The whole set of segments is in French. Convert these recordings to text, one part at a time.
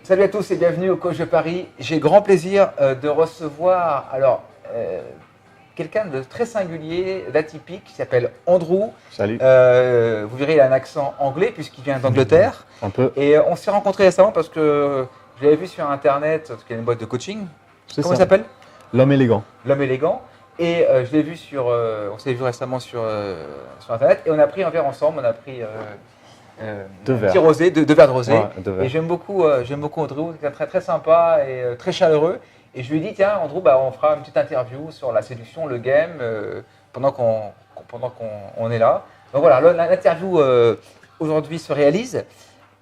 Salut à tous et bienvenue au Coach de Paris. J'ai grand plaisir de recevoir quelqu'un de très singulier, d'atypique, qui s'appelle Andrew. Salut. Vous verrez, il a un accent anglais puisqu'il vient d'Angleterre. Un peu. Et on s'est rencontrés récemment parce que je l'avais vu sur Internet, parce qu'il y a une boîte de coaching. Comment il s'appelle? L'homme élégant. L'homme élégant. Et je l'ai vu on s'est vu récemment sur Internet et on a pris un verre ensemble. On a pris Deux verres. petit rosé, deux verres de rosé. Ouais, deux verres. Et j'aime beaucoup Andrew, quelqu'un très très sympa et très chaleureux. Et je lui ai dit, tiens Andrew, on fera une petite interview sur la séduction, le game, pendant qu'on est là. Donc voilà, l'interview aujourd'hui se réalise.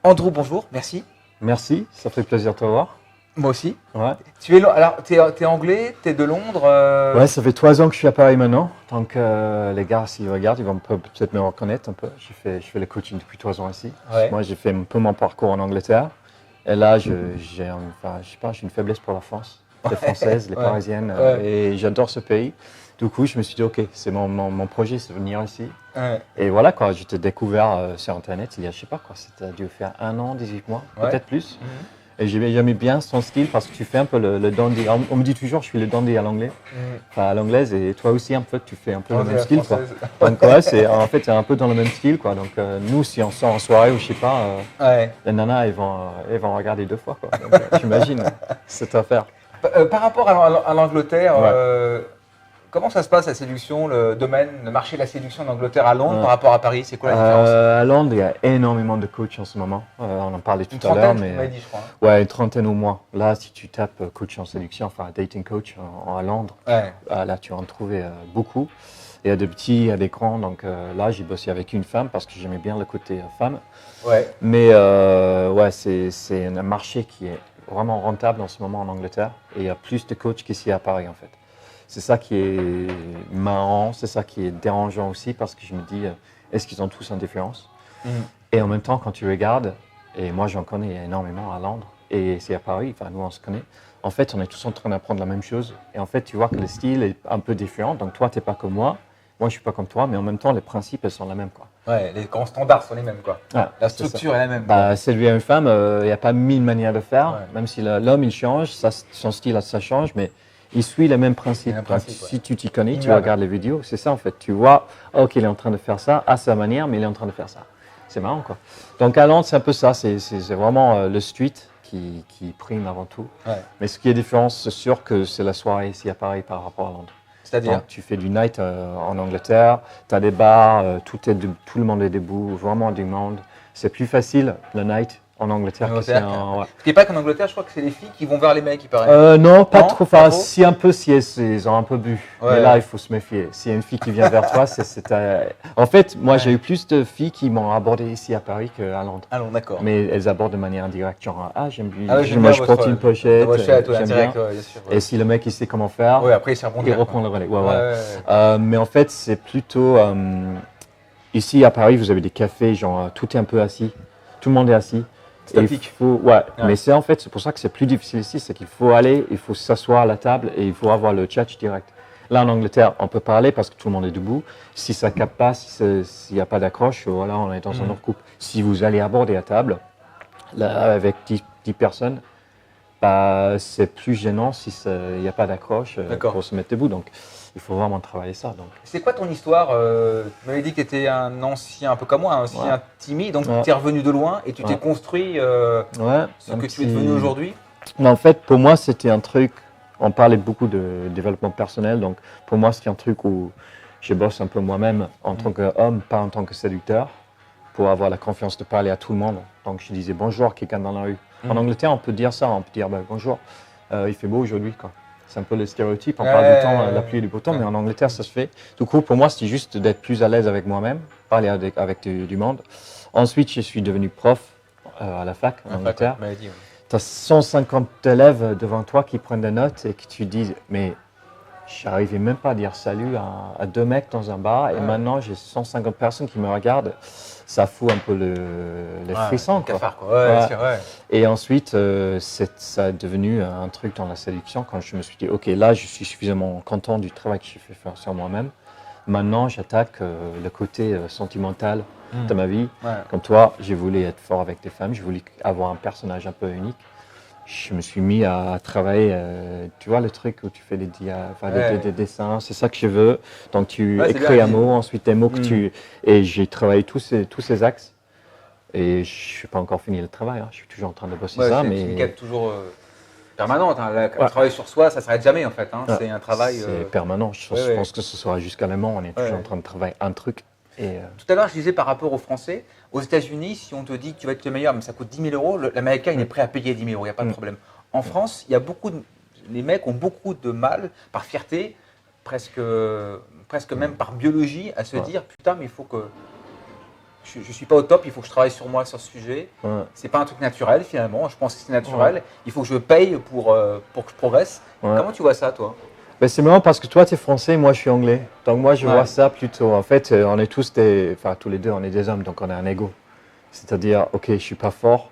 Andrew, bonjour, merci. Merci, ça fait plaisir de te voir. Moi aussi. Ouais. Tu es anglais, tu es de Londres. Ouais, ça fait 3 ans que je suis à Paris maintenant. Donc les gars, s'ils regardent, ils vont peut-être me reconnaître un peu. Je fais le coaching depuis 3 ans ici. Ouais. Moi, j'ai fait un peu mon parcours en Angleterre. Et là, j'ai une faiblesse pour la France, les Françaises, les Ouais. Parisiennes. Ouais. Et j'adore ce pays. Du coup, je me suis dit, ok, c'est mon projet, c'est de venir ici. Ouais. Et voilà, quoi, je t'ai découvert sur Internet il y a, je sais pas quoi, ça a dû faire 1 an, 18 mois, Ouais. peut-être plus. Mhm. Et j'aimais bien son style parce que tu fais un peu le dandy. On me dit toujours je suis le dandy à l'anglais, enfin à l'anglaise, et toi aussi un peu, tu fais un peu le même style, quoi. Donc ouais, c'est un peu dans le même style, quoi. Donc nous, si on sort en soirée ou je sais pas, Ouais. les nanas, elles vont regarder 2 fois, quoi. Donc j'imagine cette affaire. Par rapport à l'Angleterre, Ouais. comment ça se passe la séduction, le domaine, le marché de la séduction en Angleterre à Londres Ouais. par rapport à Paris? C'est quoi la différence? À Londres, il y a énormément de coachs en ce moment. On en parlait Une tout à l'heure, trentaine, tu mais m'avais dit, je crois. ouais, une trentaine au moins. Là, si tu tapes coach en séduction, enfin dating coach à Londres, Ouais. là, tu vas en trouver beaucoup. Il y a des petits, il y a des grands. Donc là, j'ai bossé avec une femme parce que j'aimais bien le côté femme. Ouais. Mais ouais, c'est un marché qui est vraiment rentable en ce moment en Angleterre. Et il y a plus de coachs qu'ici à Paris, en fait. C'est ça qui est marrant, c'est ça qui est dérangeant aussi parce que je me dis, est-ce qu'ils ont tous une différence? Mhm. Et en même temps, quand tu regardes, et moi j'en connais énormément à Londres, et c'est à Paris, enfin nous on se connaît, en fait on est tous en train d'apprendre la même chose. Et en fait tu vois que le style est un peu différent, donc toi tu n'es pas comme moi je suis pas comme toi, mais en même temps les principes elles sont les mêmes, quoi. Ouais, les grands standards sont les mêmes, quoi. Ouais, La c'est ça. structure est la même. Bah, séduire une femme, il n'y a pas 1000 manières de faire, Ouais. même si l'homme il change, son style ça change, mais il suit les mêmes principes. Les mêmes Donc, principes, ouais. si tu t'y connais, tu Immuable. regardes les vidéos, c'est ça en fait. Tu vois, ok, il est en train de faire ça à sa manière, mais il est en train de faire ça. C'est marrant, quoi. Donc à Londres, c'est un peu ça, c'est vraiment le street qui prime avant tout. Ouais. Mais ce qui est différent, c'est sûr que c'est la soirée ici à Paris par rapport à Londres. C'est-à-dire? Donc, tu fais du night en Angleterre, tu as des bars, tout le monde est debout, vraiment du monde. C'est plus facile le night en Angleterre que c'est en... Ouais. Ce qui n'est pas qu'en Angleterre, je crois que c'est les filles qui vont vers les mecs, il paraît. Non, pas Non, trop. pas Enfin, trop. si un peu, si ils ont un peu bu. Ouais, mais là, ouais. il faut se méfier. S'il y a une fille qui vient vers toi, En fait, moi, Ouais. j'ai eu plus de filles qui m'ont abordé ici à Paris qu'à Londres. Allons, d'accord. Mais elles abordent de manière indirecte, genre j'aime bien, Ah ouais, j'aime moi bien je porte votre- une pochette, votre pochette, ouais, j'aime direct, bien. ouais, bien sûr. Ouais. Et si le mec il sait comment faire, Ouais, après, il s'est il rebondir. reprend le relais. Ouais, Ouais, voilà. ouais, ouais. Mais en fait, c'est plutôt ici à Paris, vous avez des cafés, genre tout est un peu assis, tout le monde est assis. Et il Statique. faut, ouais. Mais c'est pour ça que c'est plus difficile ici, c'est qu'il faut aller, il faut s'asseoir à la table et il faut avoir le chat direct. Là en Angleterre, on peut parler parce que tout le monde est debout. Si ça ne capte pas, s'il n'y a pas d'accroche, voilà, on est dans un autre couple. Si vous allez aborder à table, là, avec 10 personnes, bah, c'est plus gênant si il n'y a pas d'accroche D'accord. pour se mettre debout. Donc il faut vraiment travailler ça. Donc. C'est quoi ton histoire? Tu m'avais dit que tu étais un ancien, un peu comme moi, un ancien Ouais. timide, donc Ouais. tu es revenu de loin et tu t'es Ouais. construit Ouais, ce que tu es devenu aujourd'hui. Mais en fait, pour moi, c'était un truc. On parlait beaucoup de développement personnel, donc pour moi, c'était un truc où je bosse un peu moi-même en tant qu'homme, pas en tant que séducteur, pour avoir la confiance de parler à tout le monde. Donc je disais bonjour à quelqu'un dans la rue. En Angleterre, on peut dire ça, on peut dire bah, bonjour, il fait beau aujourd'hui, quoi. C'est un peu le stéréotype, on parle du temps, la pluie et du beau temps, mais en Angleterre, ça se fait. Du coup, pour moi, c'était juste d'être plus à l'aise avec moi-même, parler avec du monde. Ensuite, je suis devenu prof à la fac en Angleterre. Tu m'avais dit, ouais. Tu as 150 élèves devant toi qui prennent des notes et que tu dis, mais j'arrivais même pas à dire salut à 2 mecs dans un bar et maintenant j'ai 150 personnes qui me regardent. Ça fout un peu le frisson, quoi. Cafard, quoi. Ouais, Ouais. bien sûr, ouais. Et ensuite, ça est devenu un truc dans la séduction quand je me suis dit, ok, là je suis suffisamment content du travail que j'ai fait faire sur moi-même. Maintenant, j'attaque le côté sentimental de ma vie. Ouais. Comme toi, j'ai voulu être fort avec des femmes, j'ai voulu avoir un personnage un peu unique. je me suis mis à travailler, tu vois le truc où tu fais des dessins, c'est ça que je veux. Donc tu écris un mot, ensuite des mots que tu... Et j'ai travaillé tous ces axes. Et je n'ai pas encore fini le travail, hein. Je suis toujours en train de bosser ça. C'est une quête toujours permanente. Hein. Travailler sur soi, ça ne s'arrête jamais en fait. Hein. C'est un travail... C'est permanent. Je pense que ce sera jusqu'à la mort. On est toujours en train de travailler un truc. Et Tout à l'heure, je disais par rapport aux Français, aux États-Unis, si on te dit que tu vas être le meilleur, mais ça coûte 10 000 €, l'Américain il est prêt à payer 10 000 €, il n'y a pas de problème. En France, il y a les mecs ont beaucoup de mal, par fierté, presque même par biologie, à se dire putain, mais il faut que je ne suis pas au top, il faut que je travaille sur moi sur ce sujet. C'est pas un truc naturel finalement. Je pense que c'est naturel. Il faut que je paye pour que je progresse. Comment tu vois ça, toi? Ben c'est marrant parce que toi, tu es français, moi, je suis anglais. Donc, moi, je vois ça plutôt. En fait, on est tous tous les deux, on est des hommes, donc on a un ego. C'est-à-dire, OK, je ne suis pas fort.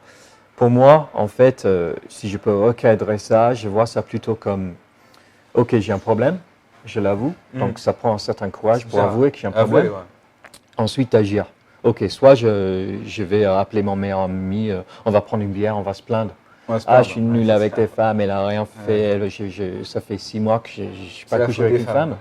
Pour moi, en fait, si je peux recadrer ça, je vois ça plutôt comme, OK, j'ai un problème, je l'avoue. Donc, ça prend un certain courage pour avouer que j'ai un problème. Ensuite, agir. OK, soit je vais appeler mon meilleur ami, on va prendre une bière, on va se plaindre. Je suis nul avec les femmes, elle n'a rien fait, ça fait 6 mois que je ne suis pas couché avec une femme.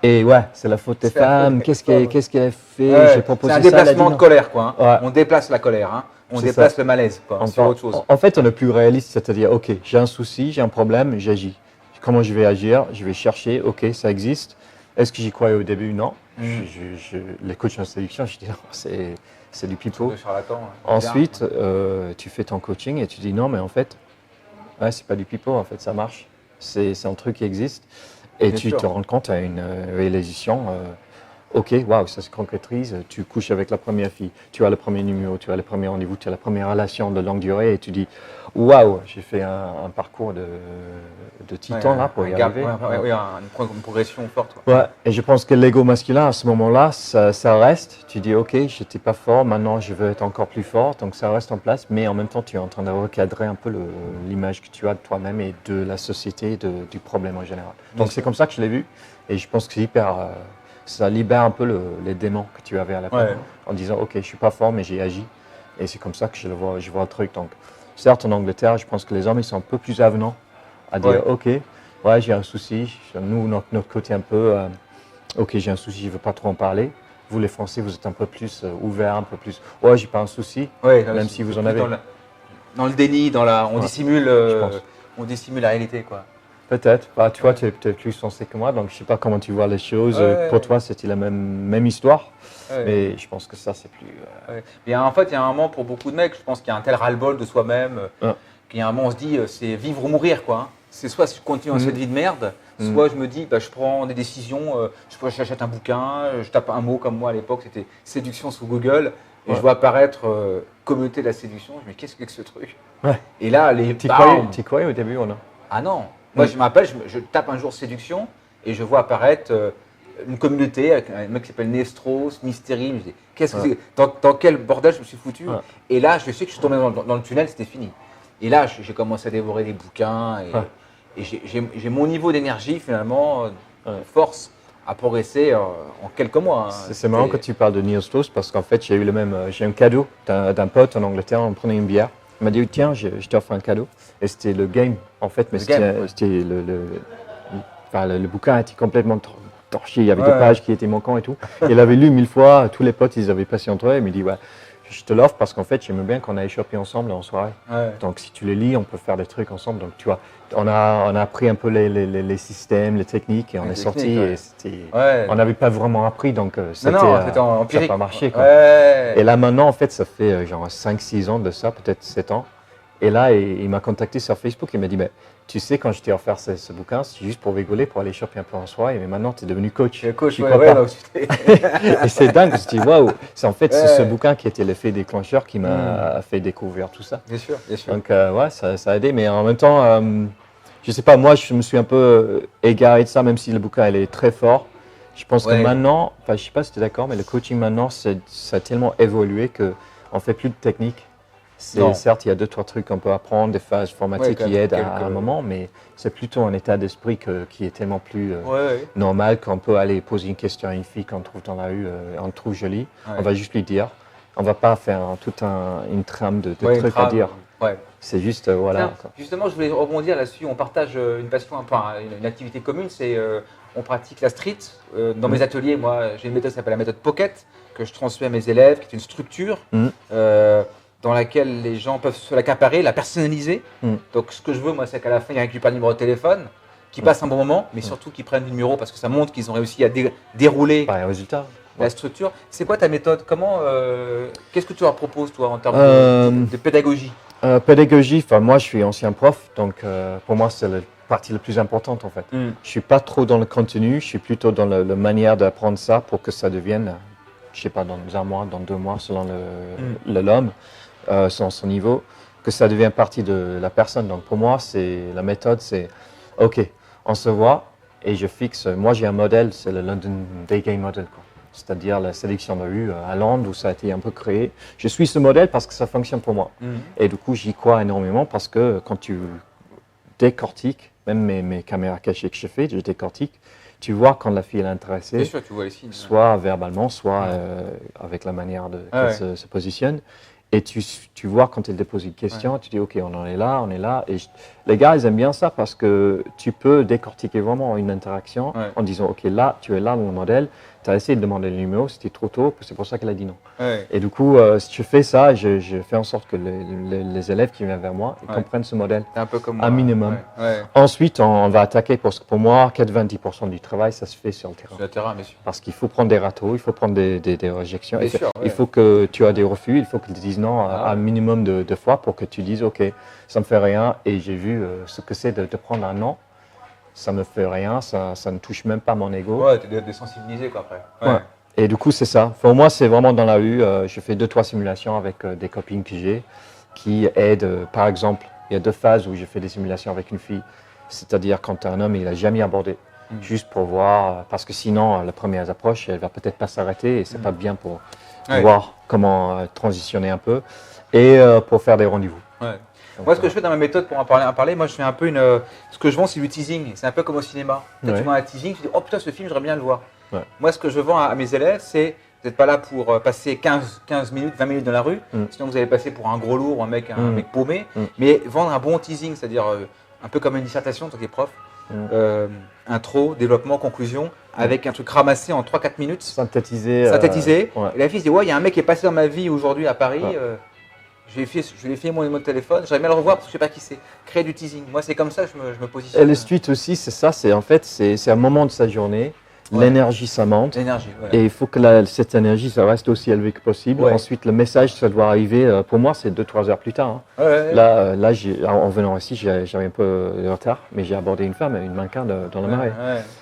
Et c'est la faute des femmes, qu'est-ce qu'elle a fait, j'ai proposé ça. C'est un déplacement de colère, quoi. Hein. On déplace la colère, hein. On déplace le malaise, quoi. C'est autre chose. En fait, on est plus réaliste, c'est-à-dire, OK, j'ai un souci, j'ai un problème, j'agis. Comment je vais agir? Je vais chercher, OK, ça existe. Est-ce que j'y croyais au début? Non. Les coachs en séduction, je dis non, c'est du pipeau. Ensuite, tu fais ton coaching et tu dis non, mais en fait, c'est pas du pipeau, en fait, ça marche. C'est un truc qui existe. Et tu te rends compte à une réalisation, OK, waouh, ça se concrétise, tu couches avec la première fille, tu as le premier numéro, tu as le premier rendez-vous, tu as la première relation de longue durée et tu dis waouh, j'ai fait un parcours de titan là pour y arriver. Une progression forte. Et je pense que l'ego masculin à ce moment-là, ça reste. Tu dis OK, j'étais pas fort, maintenant je veux être encore plus fort, donc ça reste en place, mais en même temps tu es en train de recadrer un peu l'image que tu as de toi-même et de la société, du problème en général. Donc c'est comme ça que je l'ai vu et je pense que c'est ça libère un peu les démons que tu avais à la fin en disant OK, je suis pas fort mais j'ai agi et c'est comme ça que je vois le truc. Donc certes en Angleterre, je pense que les hommes ils sont un peu plus avenants à dire OK, j'ai un souci, nous notre côté un peu OK, j'ai un souci, je veux pas trop en parler. Vous les Français, vous êtes un peu plus ouverts, un peu plus j'ai pas un souci, même si vous en avez. Dans le déni, on dissimule la réalité, quoi. Peut-être. Tu vois, tu es peut-être plus sensé que moi, donc je ne sais pas comment tu vois les choses. Pour toi, c'était la même histoire, mais je pense que ça, c'est plus... Et en fait, il y a un moment, pour beaucoup de mecs, je pense qu'il y a un tel ras-le-bol de soi-même, qu'il y a un moment, on se dit, c'est vivre ou mourir, quoi. C'est soit je continue dans cette vie de merde, soit je me dis, je prends des décisions, j'achète un bouquin, je tape un mot comme moi à l'époque, c'était séduction sur Google, et je vois apparaître communauté de la séduction, je me dis, qu'est-ce que c'est que ce truc? Et là, Tu croyais au début ou non? Ah non. Moi, je m'appelle, je tape un jour séduction et je vois apparaître une communauté avec un mec qui s'appelle Nestros, Mystery. Je me dis, qu'est-ce que c'est? Dans quel bordel je me suis foutu? Et là, je sais que je suis tombé dans le tunnel, c'était fini. Et là, j'ai commencé à dévorer des bouquins et j'ai mon niveau d'énergie, finalement, force à progresser en quelques mois. Hein. C'est marrant que tu parles de Nestros parce qu'en fait, j'ai eu j'ai un cadeau d'un pote en Angleterre, on prenait une bière. Il m'a dit, tiens, je t'offre un cadeau. Et c'était le game, en fait, mais c'était le bouquin était complètement torché. Il y avait des pages qui étaient manquantes et tout. Il avait lu 1000 fois, tous les potes, ils avaient passé entre eux. Il me dit, je te l'offre parce qu'en fait, j'aime bien qu'on aille choper ensemble en soirée. Donc, si tu les lis, on peut faire des trucs ensemble. Donc, tu vois, on a appris un peu les systèmes, les techniques et on est sorti. Et on n'avait pas vraiment appris, donc c'était empirique. Ça n'a pas marché. Quoi. Et là, maintenant, en fait, ça fait genre 5-6 ans de ça, peut-être 7 ans. Et là, il m'a contacté sur Facebook. Il m'a dit, tu sais, quand je t'ai offert ce bouquin, c'est juste pour rigoler, pour aller choper un peu en soirée. Mais maintenant, tu es devenu coach. Coach, Et c'est dingue. Je me suis dit, waouh, c'est en fait ce bouquin qui était l'effet déclencheur qui m'a fait découvrir tout ça. Bien sûr, bien sûr. Donc, ça a aidé. Mais en même temps, je sais pas, moi, je me suis un peu égaré de ça, même si le bouquin, il est très fort. Je pense que maintenant, je sais pas si tu es d'accord, mais le coaching maintenant, ça a tellement évolué qu'on ne fait plus de technique. Certes, il y a 2-3 trucs qu'on peut apprendre, des phases formatiques qui aident à un moment, mais c'est plutôt un état d'esprit qui est tellement plus normal qu'on peut aller poser une question à une fille qu'on trouve dans la rue, on trouve jolie. On va juste lui dire. On ne va pas faire toute une trame de trucs à dire. Ouais. C'est juste, voilà. Tiens, justement, je voulais rebondir là-dessus. On partage une passion, une activité commune, c'est on pratique la street. Dans mes ateliers, moi, j'ai une méthode qui s'appelle la méthode Pocket, que je transmets à mes élèves, qui est une structure dans laquelle les gens peuvent se l'accaparer, la personnaliser. Donc, ce que je veux, moi, c'est qu'à la fin, ils récupèrent le numéro de téléphone, qu'ils passent un bon moment, mais surtout qu'ils prennent le numéro parce que ça montre qu'ils ont réussi à dérouler Par les résultats. la structure. C'est quoi ta méthode? Qu'est-ce que tu leur proposes, toi, en termes de pédagogie? Pédagogie, moi je suis ancien prof, donc pour moi c'est la partie la plus importante en fait. Je suis pas trop dans le contenu, je suis plutôt dans la manière d'apprendre ça pour que ça devienne, je sais pas, dans un mois, dans 2 mois, selon l'homme, selon son niveau, que ça devienne partie de la personne. Donc pour moi, la méthode, c'est ok, on se voit et je fixe. Moi j'ai un modèle, c'est le London Day Game Model, quoi. C'est-à-dire la sélection de rue à Londres où ça a été un peu créé. Je suis ce modèle parce que ça fonctionne pour moi. Et du coup, j'y crois énormément parce que quand tu décortiques, même mes caméras cachées que je fais, je décortique, tu vois quand la fille est intéressée, bien sûr, tu vois les signes, soit verbalement, soit avec la manière qu'elle se positionne. Et tu vois quand elle dépose une question, tu dis ok, on en est là, on est là. Et les gars, ils aiment bien ça parce que tu peux décortiquer vraiment une interaction en disant ok, là, tu es là dans le modèle, tu as essayé de demander le numéro, c'était trop tôt, c'est pour ça qu'elle a dit non. Et du coup, si je fais ça, je fais en sorte que les élèves qui viennent vers moi ils comprennent ce modèle un peu comme un minimum. Ensuite, on va attaquer parce que pour moi, 90% du travail, ça se fait sur le terrain. Sur le terrain, bien sûr. Parce qu'il faut prendre des râteaux, il faut prendre des réjections. Bien sûr, il faut que tu aies des refus, il faut qu'ils te disent non un minimum de fois pour que tu dises ok, ça me fait rien et j'ai vu ce que c'est de prendre un non. Ça me fait rien, ça ne touche même pas mon ego. Ouais, tu es désensibilisé quoi après. Ouais. Et du coup, c'est ça. Pour moi, c'est vraiment dans la rue. Je fais 2-3 simulations avec des copines que j'ai qui aident. Par exemple, il y a 2 phases où je fais des simulations avec une fille. C'est-à-dire quand un homme, il n'a jamais abordé. Juste pour voir, parce que sinon, la première approche, elle va peut-être pas s'arrêter et c'est pas bien pour voir comment transitionner un peu et pour faire des rendez-vous. Donc, moi, ce que je fais dans ma méthode pour en parler, moi je fais un peu ce que je vends, c'est du teasing. C'est un peu comme au cinéma. Quand tu vends un teasing, tu dis oh putain, ce film, j'aimerais bien le voir. Moi, ce que je vends à mes élèves, c'est vous n'êtes pas là pour passer 15 minutes, 20 minutes dans la rue, sinon vous allez passer pour un gros lourd ou un mec paumé, mais vendre un bon teasing, c'est-à-dire un peu comme une dissertation, toi qui es prof, intro, développement, conclusion, avec un truc ramassé en 3-4 minutes. Synthétisé. Et la fille se dit ouais, il y a un mec qui est passé dans ma vie aujourd'hui à Paris. Je lui ai fait mon numéro de téléphone, j'aimerais bien le revoir parce que je ne sais pas qui c'est. Créer du teasing. Moi, c'est comme ça que je me positionne. Et le suite aussi, c'est ça, c'est un moment de sa journée. L'énergie, ça monte. Et il faut que cette énergie, ça reste aussi élevée que possible. Ensuite, le message, ça doit arriver. Pour moi, c'est 2-3 heures plus tard. Là, en venant ici, j'avais un peu de retard, mais j'ai abordé une femme, une mannequin dans le marais.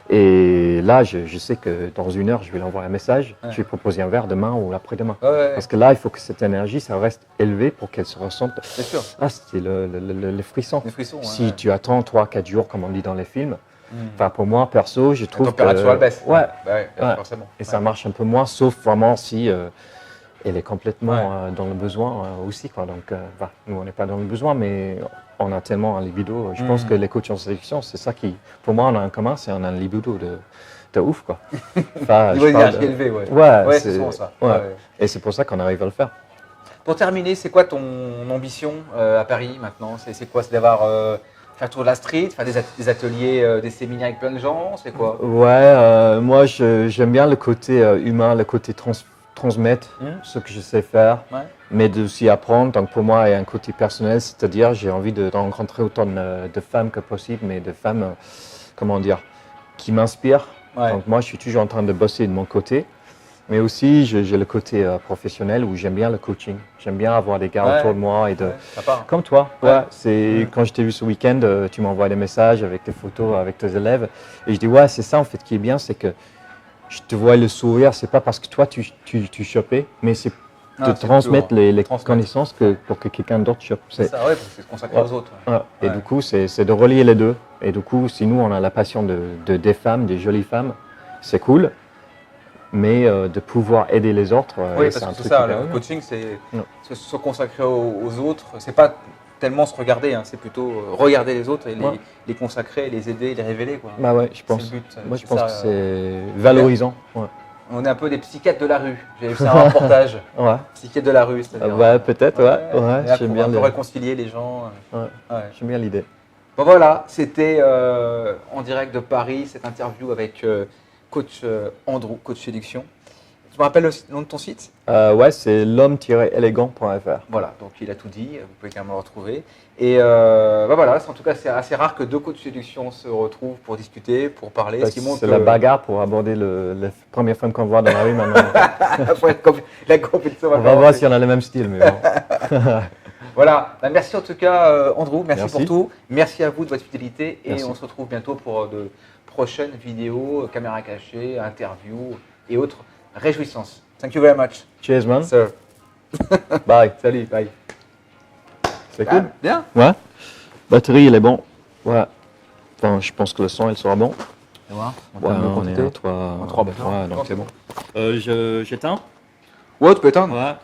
Et là, je sais que dans 1 heure, je vais lui envoyer un message. Je vais lui proposer un verre demain ou après-demain. Parce que là, il faut que cette énergie, ça reste élevé pour qu'elle se ressente. Bien sûr. Ah, c'était les frissons. Les frissons. Si tu attends 3-4 jours, comme on dit dans les films. Enfin, pour moi, perso, je trouve que… La température, elle baisse. Forcément. Et ça marche un peu moins, sauf vraiment si elle est complètement dans le besoin aussi. Quoi. Donc, nous, on n'est pas dans le besoin, mais on a tellement un libido. Je pense que les coachs en sélection, c'est ça qui… Pour moi, on a en commun, c'est on a un libido de ouf, quoi. Enfin, niveau d'énergie élevé, c'est souvent ça. Et c'est pour ça qu'on arrive à le faire. Pour terminer, c'est quoi ton ambition à Paris maintenant? C'est quoi? C'est d'avoir… faire tour de la street, faire des ateliers, des séminaires avec plein de gens, c'est quoi? Moi j'aime bien le côté humain, le côté transmettre ce que je sais faire, mais de aussi apprendre. Donc pour moi, il y a un côté personnel, c'est-à-dire j'ai envie de rencontrer autant de femmes que possible, mais de femmes, qui m'inspirent. Donc moi, je suis toujours en train de bosser de mon côté. Mais aussi, j'ai le côté professionnel où j'aime bien le coaching. J'aime bien avoir des gars autour de moi et comme toi. Quand je t'ai vu ce week-end, tu m'envoies des messages avec tes photos avec tes élèves. Et je dis, c'est ça en fait qui est bien, c'est que je te vois le sourire. C'est pas parce que toi, tu chopais, mais c'est de transmettre les connaissances pour que quelqu'un d'autre chope. C'est ça, parce que c'est consacré aux autres. Et du coup, c'est de relier les deux. Et du coup, si nous, on a la passion des femmes, des jolies femmes, c'est cool. Mais de pouvoir aider les autres, c'est un truc ça. Le coaching, c'est se consacrer aux autres. C'est pas tellement se regarder, c'est plutôt regarder les autres et les consacrer, les aider, les révéler, quoi. Je pense. Moi, je pense que c'est valorisant. On est un peu des psychiatres de la rue. J'ai vu ça un reportage. Ouais. Psychiatre de la rue, c'est-à-dire. Ouais, peut-être, ouais. on est là J'aime pour bien, un peu réconcilier les gens. ouais. Ouais. J'aime bien l'idée. Bon voilà, c'était en direct de Paris, cette interview avec coach Andrew, coach séduction. Tu me rappelles le nom de ton site? Ouais, c'est l'homme-élégant.fr. Voilà, donc il a tout dit, vous pouvez quand même le retrouver. Et bah voilà, en tout cas, c'est assez rare que deux coachs séduction se retrouvent pour discuter, pour parler. Ce qui montre C'est la bagarre pour aborder les premières femmes qu'on voit dans la rue maintenant. la compétition. On va voir si on a le même style. Mais bon. Voilà, bah, merci en tout cas Andrew, merci pour Merci. tout. Merci à vous de votre fidélité et Merci. on se retrouve bientôt pour de prochaines vidéos, caméra cachée, interviews et autres réjouissances. Thank you very much. Cheers, man. Sir. Bye. Salut, bye. C'est cool. Bien. Ouais. Batterie, il est bon. Ouais. Enfin, je pense que le son, il sera bon. Tu vois, Ouais, on est à 3. En trois batteurs. Ouais, donc c'est bon. J'éteins. Ouais, tu peux éteindre. Ouais.